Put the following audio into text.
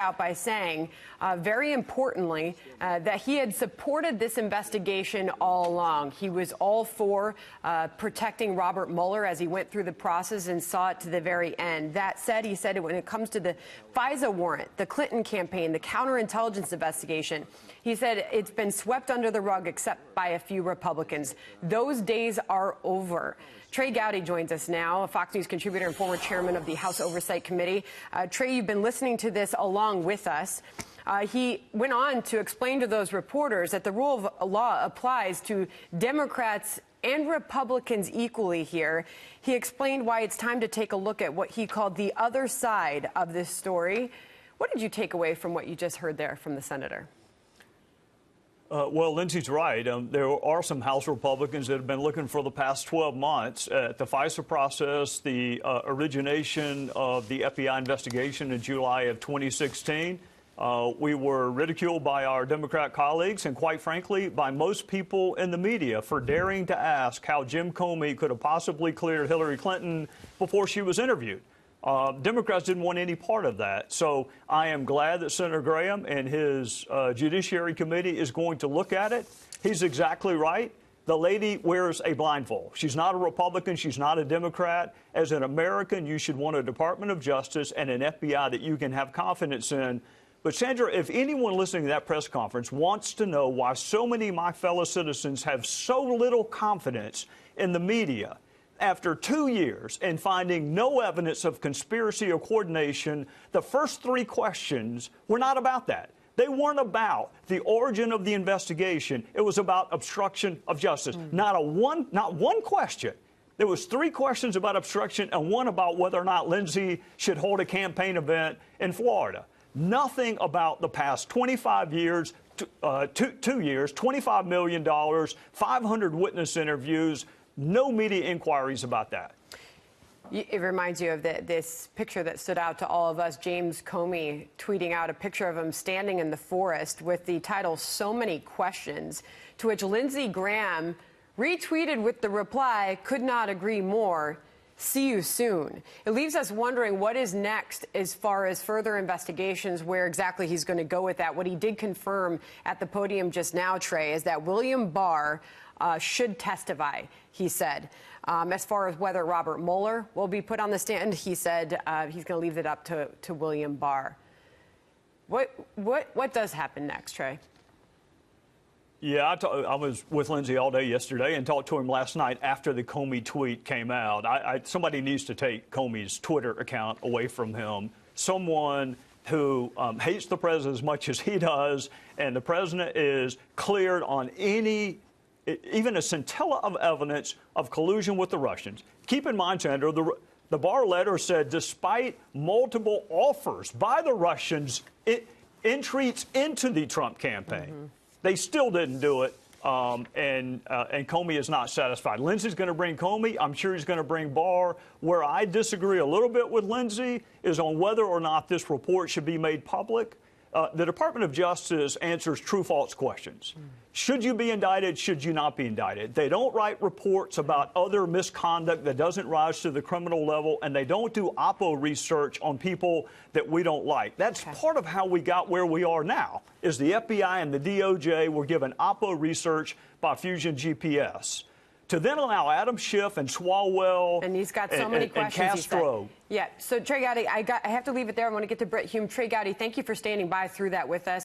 out by saying, very importantly, that he had supported this investigation all along. He was all for protecting Robert Mueller as he went through the process and saw it to the very end. That said, he said when it comes to the FISA warrant, the Clinton campaign, the counterintelligence investigation, he said it's been swept under the rug except by a few Republicans. Those days are over. Trey Gowdy joins us now, a Fox News contributor and former chairman of the House Oversight Committee. Trey, you've been listening to this along with us. He went on to explain to those reporters that the rule of law applies to Democrats and Republicans equally here. He explained why it's time to take a look at what he called the other side of this story. What did you take away from what you just heard there from the senator? Well, Lindsay's right. There are some House Republicans that have been looking for the past 12 months at the FISA process, the origination of the FBI investigation in July of 2016. We were ridiculed by our Democrat colleagues and, quite frankly, by most people in the media for daring to ask how Jim Comey could have possibly cleared Hillary Clinton before she was interviewed. Democrats didn't want any part of that. So I am glad that Senator Graham and his Judiciary Committee is going to look at it. He's exactly right. The lady wears a blindfold. She's not a Republican. She's not a Democrat. As an American, you should want a Department of Justice and an FBI that you can have confidence in. But, Sandra, if anyone listening to that press conference wants to know why so many of my fellow citizens have so little confidence in the media, after 2 years and finding no evidence of conspiracy or coordination, the first three questions were not about that. They weren't about the origin of the investigation. It was about obstruction of justice. Not one question. There was three questions about obstruction and one about whether or not Lindsay should hold a campaign event in Florida. Nothing about the past 25 years, 2 years, $25 million, 500 witness interviews. No media inquiries about that. It reminds you of this picture that stood out to all of us, James Comey tweeting out a picture of him standing in the forest with the title, "So Many Questions," to which Lindsey Graham retweeted with the reply, "Could not agree more. See you soon." It leaves us wondering what is next as far as further investigations, where exactly he's going to go with that. What he did confirm at the podium just now, Trey, is that William Barr should testify, he said. As far as whether Robert Mueller will be put on the stand, he said he's going to leave it up to William Barr. What does happen next, Trey? Yeah, I was with Lindsay all day yesterday and talked to him last night after the Comey tweet came out. Somebody needs to take Comey's Twitter account away from him. Someone who hates the president as much as he does, and the president is cleared on even a scintilla of evidence of collusion with the Russians. Keep in mind, Sandra, the Barr letter said despite multiple offers by the Russians, entreats into the Trump campaign, they still didn't do it, and Comey is not satisfied. Lindsay's going to bring Comey. I'm sure he's going to bring Barr. Where I disagree a little bit with Lindsay is on whether or not this report should be made public. The Department of Justice answers true-false questions. Should you be indicted? Should you not be indicted? They don't write reports about other misconduct that doesn't rise to the criminal level, and they don't do Oppo research on people that we don't like. That's part of how we got where we are now, is the FBI and the DOJ were given Oppo research by Fusion GPS. To then allow Adam Schiff and Swalwell and he's got so many questions, and Castro. Yeah, so Trey Gowdy, I have to leave it there. I want to get to Brett Hume. Trey Gowdy, thank you for standing by through that with us.